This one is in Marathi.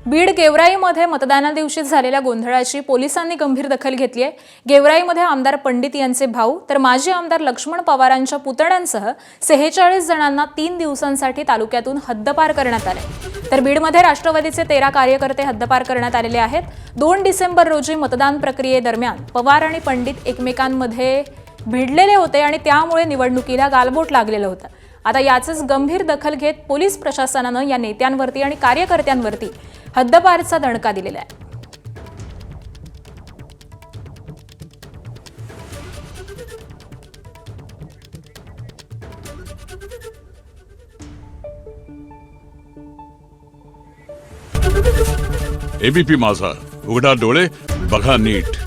बीड गेवराईमध्ये मतदाना दिवशी झालेल्या गोंधळाची पोलिसांनी गंभीर दखल घेतली आहे। गेवराईमध्ये आमदार पंडित यांचे भाऊ तर माजी आमदार लक्ष्मण पवारांच्या पुतण्यांसह 46 जणांना 3 दिवसांसाठी तालुक्यातून हद्दपार करण्यात आले। तर बीडमध्ये राष्ट्रवादीचे 13 कार्यकर्ते हद्दपार करण्यात आलेले आहेत। 2 डिसेंबर रोजी मतदान प्रक्रियेदरम्यान पवार आणि पंडित एकमेकांमध्ये भिडलेले होते आणि त्यामुळे निवडणुकीला गालबोट लागलेलं होतं। आता याचीच गंभीर दखल घेत पोलीस प्रशासनाने या नेत्यांवरती आणि कार्यकर्त्यांवरती हद्दपारचा दणका दिलेला आहे। एबीपी माझा, उघडा डोळे बघा नीट।